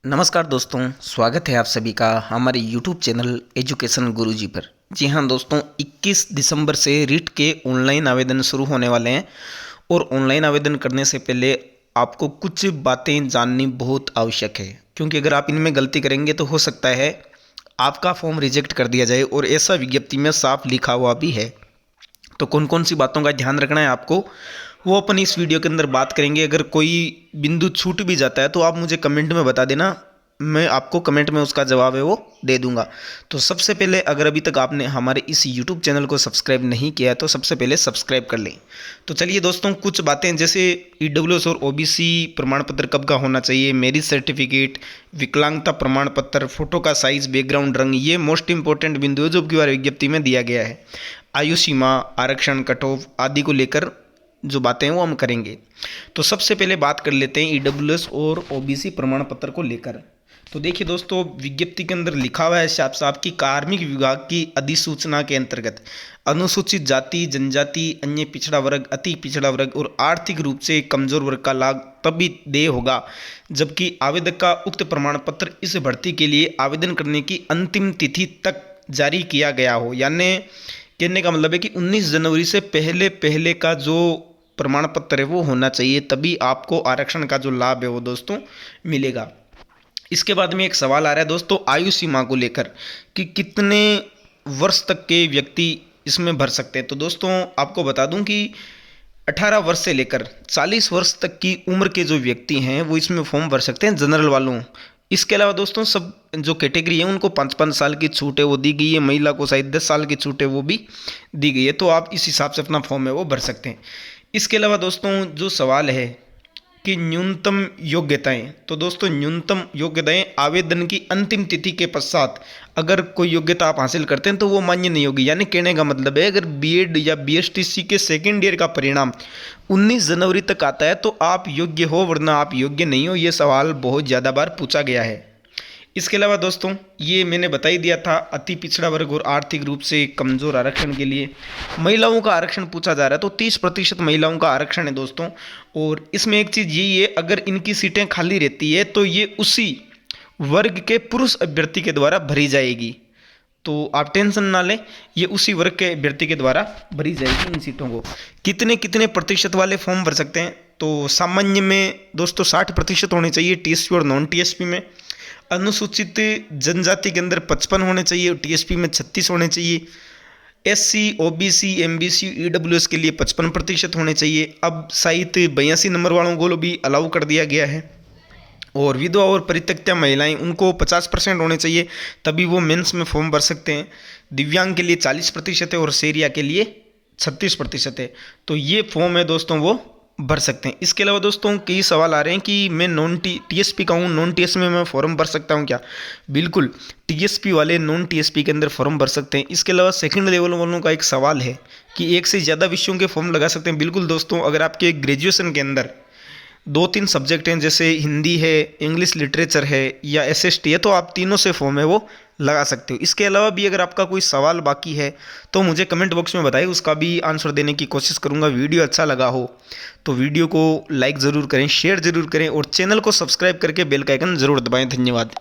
नमस्कार दोस्तों, स्वागत है आप सभी का हमारे YouTube चैनल एजुकेशन गुरुजी पर। जी हाँ दोस्तों, 21 दिसंबर से रीट के ऑनलाइन आवेदन शुरू होने वाले हैं और ऑनलाइन आवेदन करने से पहले आपको कुछ बातें जाननी बहुत आवश्यक है, क्योंकि अगर आप इनमें गलती करेंगे तो हो सकता है आपका फॉर्म रिजेक्ट कर दिया जाए, और ऐसा विज्ञप्ति में साफ लिखा हुआ भी है। तो कौन कौन सी बातों का ध्यान रखना है आपको, वो अपन इस वीडियो के अंदर बात करेंगे। अगर कोई बिंदु छूट भी जाता है तो आप मुझे कमेंट में बता देना, मैं आपको कमेंट में उसका जवाब है वो दे दूंगा। तो सबसे पहले, अगर अभी तक आपने हमारे इस YouTube चैनल को सब्सक्राइब नहीं किया है तो सबसे पहले सब्सक्राइब कर लें। तो चलिए दोस्तों, कुछ बातें जैसे EWS और OBC प्रमाण पत्र कब का होना चाहिए, मैरिज सर्टिफिकेट, विकलांगता प्रमाण पत्र, फोटो का साइज, बैकग्राउंड रंग, ये मोस्ट इंपॉर्टेंट बिंदु है जो अब की बार विज्ञप्ति में दिया गया है। आयु सीमा, आरक्षण, कट ऑफ आदि को लेकर जो बातें हैं वो हम करेंगे। तो सबसे पहले बात कर लेते हैं EWS और OBC प्रमाण पत्र को लेकर। तो देखिए दोस्तों, विज्ञप्ति के अंदर लिखा हुआ है साफ साफ कि कार्मिक विभाग की अधिसूचना के अंतर्गत अनुसूचित जाति, जनजाति, अन्य पिछड़ा वर्ग, अति पिछड़ा वर्ग और आर्थिक रूप से कमजोर वर्ग का लाभ तभी देय होगा जबकि आवेदक का उक्त प्रमाण पत्र इस भर्ती के लिए आवेदन करने की अंतिम तिथि तक जारी किया गया हो। यानी कहने का मतलब है कि 19 जनवरी से पहले पहले का जो प्रमाण पत्र है वो होना चाहिए, तभी आपको आरक्षण का जो लाभ है वो दोस्तों मिलेगा। इसके बाद में एक सवाल आ रहा है दोस्तों आयु सीमा को लेकर कि कितने वर्ष तक के व्यक्ति इसमें भर सकते हैं। तो दोस्तों आपको बता दूं कि 18 वर्ष से लेकर 40 वर्ष तक की उम्र के जो व्यक्ति हैं वो इसमें फॉर्म भर सकते हैं, जनरल वालों। इसके अलावा दोस्तों सब जो कैटेगरी है उनको 5-5 साल की छूट है वो दी गई है, महिला को शायद 10 साल की छूट है वो भी दी गई है। तो आप इस हिसाब से अपना फॉर्म है वो भर सकते हैं। इसके अलावा दोस्तों जो सवाल है कि न्यूनतम योग्यताएं, तो दोस्तों न्यूनतम योग्यताएं आवेदन की अंतिम तिथि के पश्चात अगर कोई योग्यता आप हासिल करते हैं तो वो मान्य नहीं होगी। यानी कहने का मतलब है अगर BEd या BSTC के सेकेंड ईयर का परिणाम 19 जनवरी तक आता है तो आप योग्य हो, वरना आप योग्य नहीं हो। ये सवाल बहुत ज़्यादा बार पूछा गया है। इसके अलावा दोस्तों ये मैंने बता ही दिया था, अति पिछड़ा वर्ग और आर्थिक रूप से कमज़ोर आरक्षण के लिए महिलाओं का आरक्षण पूछा जा रहा है। तो 30% महिलाओं का आरक्षण है दोस्तों। और इसमें एक चीज़ यही है, अगर इनकी सीटें खाली रहती है तो ये उसी वर्ग के पुरुष अभ्यर्थी के द्वारा भरी जाएगी। तो आप टेंशन ना लें, ये उसी वर्ग के अभ्यर्थी के द्वारा भरी जाएगी इन सीटों को। कितने कितने प्रतिशत वाले फॉर्म भर सकते हैं, तो सामान्य में दोस्तों 60% होने चाहिए TSP और नॉन TSP में। अनुसूचित जनजाति के अंदर 55 होने चाहिए और TSP में 36 होने चाहिए। SC, OBC, MBC, EWS के लिए 55% होने चाहिए। अब शायद 82 नंबर वालों को भी अलाउ कर दिया गया है। और विधवा और परित्यक्ता महिलाएं, उनको 50% होने चाहिए, तभी वो मेंस में फॉर्म भर सकते हैं। दिव्यांग के लिए 40% है और सेरिया के लिए 36% है। तो ये फॉर्म है दोस्तों वो भर सकते हैं। इसके अलावा दोस्तों कई सवाल आ रहे हैं कि मैं नॉन TSP का हूँ, नॉन TSP में मैं फॉर्म भर सकता हूँ क्या? बिल्कुल, TSP वाले नॉन TSP के अंदर फॉर्म भर सकते हैं। इसके अलावा सेकंड लेवल वालों का एक सवाल है कि एक से ज़्यादा विषयों के फॉर्म लगा सकते हैं। बिल्कुल दोस्तों, अगर आपके ग्रेजुएशन के अंदर 2-3 सब्जेक्ट हैं, जैसे हिंदी है, इंग्लिश लिटरेचर है या SST है, तो आप तीनों से फॉर्म है वो लगा सकते हो। इसके अलावा भी अगर आपका कोई सवाल बाकी है तो मुझे कमेंट बॉक्स में बताइए, उसका भी आंसर देने की कोशिश करूंगा। वीडियो अच्छा लगा हो तो वीडियो को लाइक ज़रूर करें, शेयर ज़रूर करें और चैनल को सब्सक्राइब करके बेल का आइकन ज़रूर दबाएं। धन्यवाद।